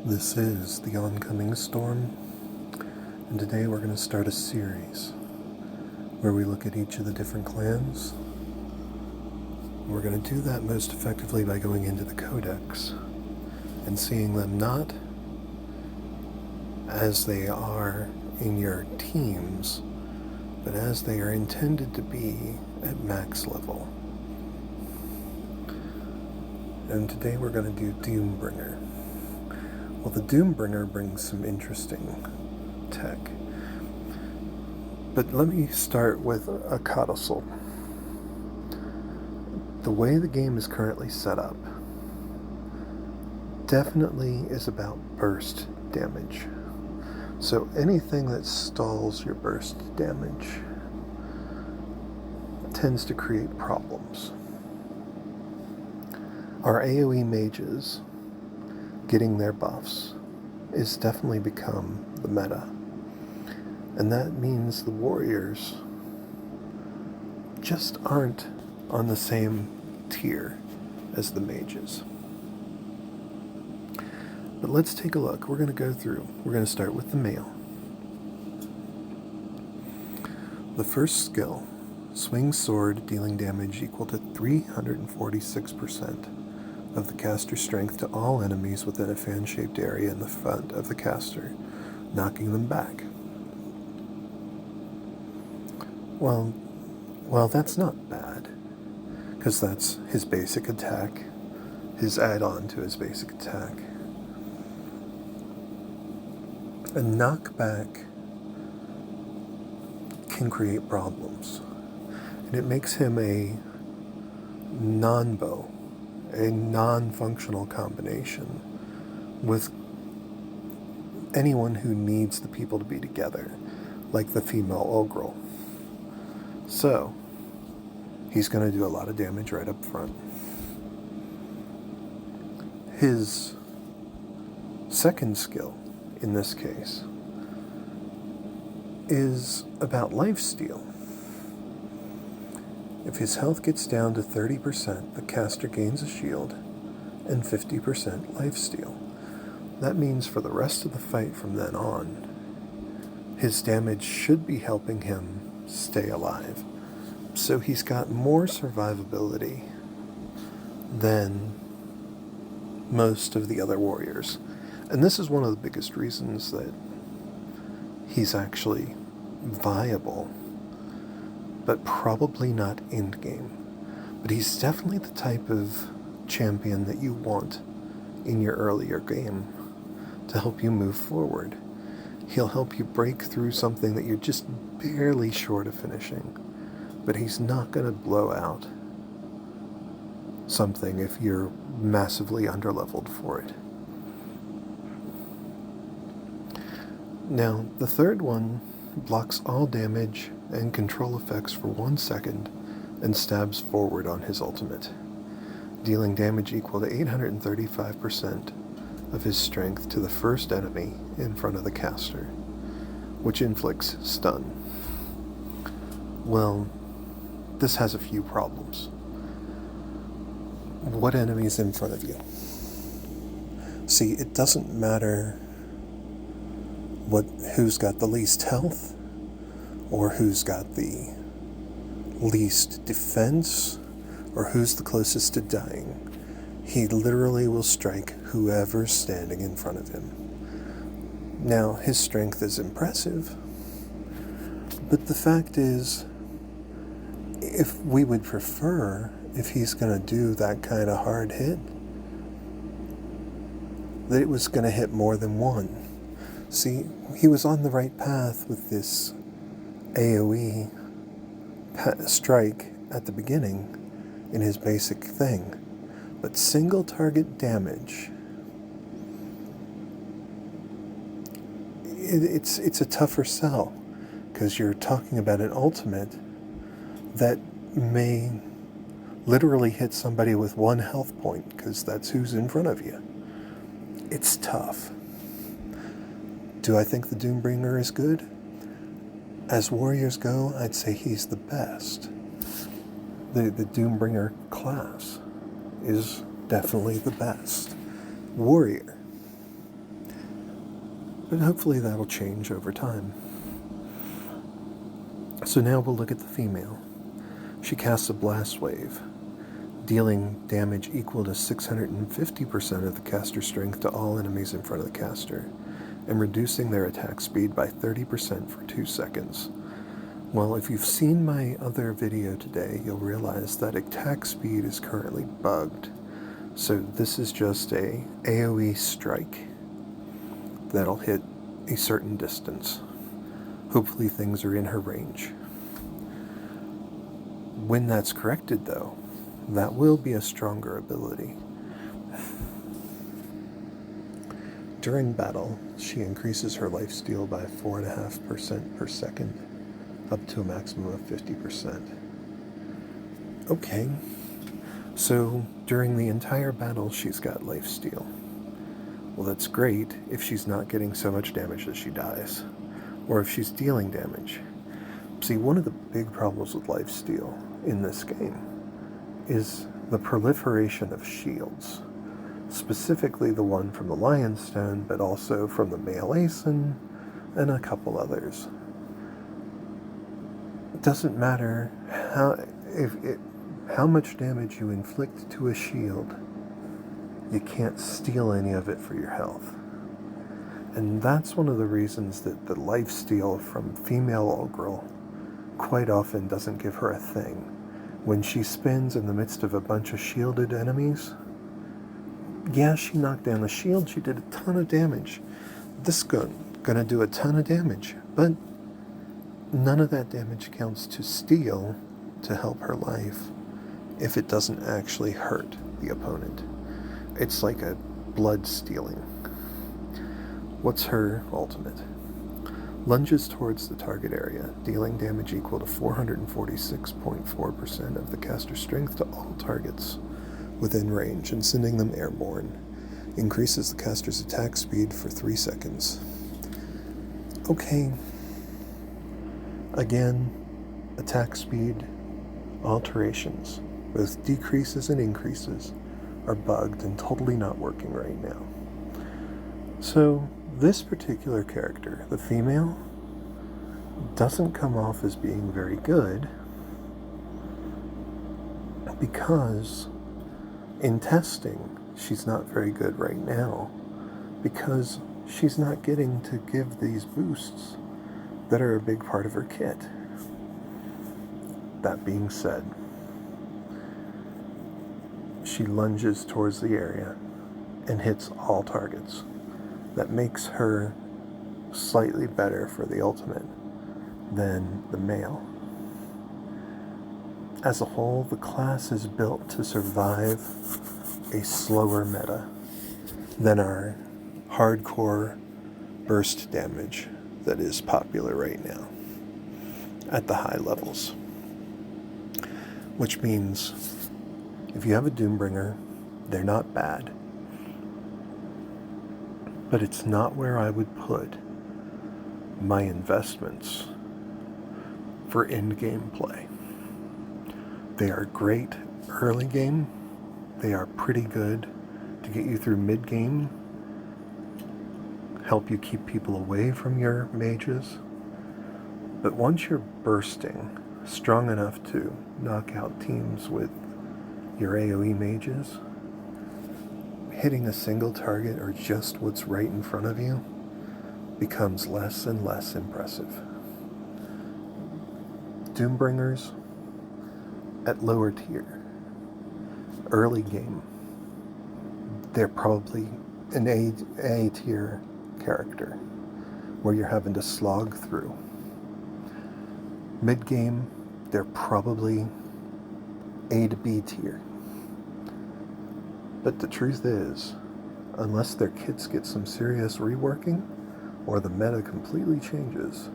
This is the oncoming storm, and today we're going to start a series where we look at each of the different clans. We're going to do that most effectively by going into the codex and seeing them not as they are in your teams, but as they are intended to be at max level. And today we're going to do Doombringer. Well, the Doombringer brings some interesting tech. But let me start with a codicil. The way the game is currently set up definitely is about burst damage. So anything that stalls your burst damage tends to create problems. Our AoE mages getting their buffs is definitely become the meta. And that means the warriors just aren't on the same tier as the mages. But let's take a look. We're going to go through. We're going to start with the male. The first skill, swing sword, dealing damage equal to 346% of the caster's strength to all enemies within a fan-shaped area in the front of the caster, knocking them back. Well, that's not bad, because that's his basic attack, his add-on to his basic attack. A knockback can create problems, and it makes him a non-bow, a non-functional combination with anyone who needs the people to be together, like the female Ogrel. So, he's going to do a lot of damage right up front. His second skill, in this case, is about lifesteal. If his health gets down to 30%, the caster gains a shield and 50% lifesteal. That means for the rest of the fight from then on, his damage should be helping him stay alive. So he's got more survivability than most of the other warriors. And this is one of the biggest reasons that he's actually viable, but probably not endgame. But he's definitely the type of champion that you want in your earlier game to help you move forward. He'll help you break through something that you're just barely short of finishing, but he's not going to blow out something if you're massively underleveled for it. Now, the third one blocks all damage and control effects for 1 second and stabs forward on his ultimate, dealing damage equal to 835% of his strength to the first enemy in front of the caster, which inflicts stun. Well, this has a few problems. What enemy is in front of you? See, it doesn't matter who's got the least health or who's got the least defense or who's the closest to dying. He literally will strike whoever's standing in front of him. Now, his strength is impressive, but the fact is, if we would prefer, if he's going to do that kind of hard hit, that it was going to hit more than one. See, he was on the right path with this AoE strike at the beginning in his basic thing. But single target damage, it's a tougher sell, because you're talking about an ultimate that may literally hit somebody with 1 health point, because that's who's in front of you. It's tough. Do I think the Doombringer is good? As warriors go, I'd say he's the best. The Doombringer class is definitely the best. Warrior. But hopefully that'll change over time. So now we'll look at the female. She casts a blast wave, dealing damage equal to 650% of the caster's strength to all enemies in front of the caster, and reducing their attack speed by 30% for 2 seconds. Well, if you've seen my other video today, you'll realize that attack speed is currently bugged. So this is just a AoE strike that'll hit a certain distance. Hopefully things are in her range. When that's corrected though, that will be a stronger ability. During battle, she increases her lifesteal by 4.5% per second, up to a maximum of 50%. Okay, so during the entire battle she's got lifesteal. Well, that's great if she's not getting so much damage that she dies, or if she's dealing damage. See, one of the big problems with lifesteal in this game is the proliferation of shields, specifically the one from the Lion's Stone, but also from the male Aeson and a couple others. It doesn't matter how much damage you inflict to a shield, you can't steal any of it for your health. And that's one of the reasons that the lifesteal from female Ogrel quite often doesn't give her a thing. When she spins in the midst of a bunch of shielded enemies, yeah, she knocked down the shield, she did a ton of damage. This gun gonna do a ton of damage, but none of that damage counts to steal to help her life if it doesn't actually hurt the opponent. It's like a blood stealing. What's her ultimate? Lunges towards the target area, dealing damage equal to 446.4% of the caster's strength to all targets within range and sending them airborne. Increases the caster's attack speed for 3 seconds. Okay. Again, attack speed alterations, both decreases and increases, are bugged and totally not working right now. So this particular character, the female, doesn't come off as being very good because in testing she's not very good right now, because she's not getting to give these boosts that are a big part of her kit. That being said, she lunges towards the area and hits all targets. That makes her slightly better for the ultimate than the male. As a whole, the class is built to survive a slower meta than our hardcore burst damage that is popular right now at the high levels. Which means if you have a Doombringer, they're not bad. But it's not where I would put my investments for end-game play. They are great early game. They are pretty good to get you through mid-game, help you keep people away from your mages. But once you're bursting strong enough to knock out teams with your AoE mages, hitting a single target or just what's right in front of you becomes less and less impressive. Doombringers at lower tier, early game, they're probably an A tier character where you're having to slog through. Mid game, they're probably A to B tier. But the truth is, unless their kits get some serious reworking, or the meta completely changes,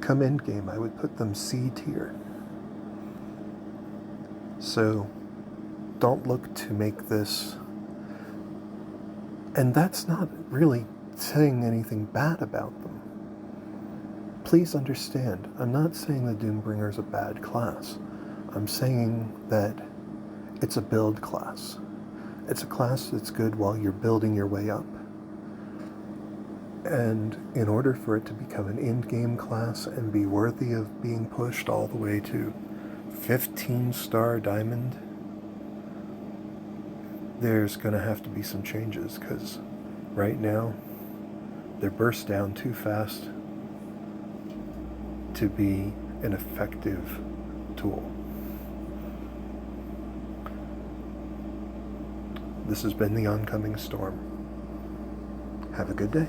come endgame I would put them C tier. So don't look to make this, and that's not really saying anything bad about them. Please understand, I'm not saying the Doombringer is a bad class. I'm saying that it's a build class. It's a class that's good while you're building your way up. And in order for it to become an in-game class and be worthy of being pushed all the way to 15-star diamond, there's going to have to be some changes, because right now they're burst down too fast to be an effective tool. This has been the Oncoming Storm. Have a good day.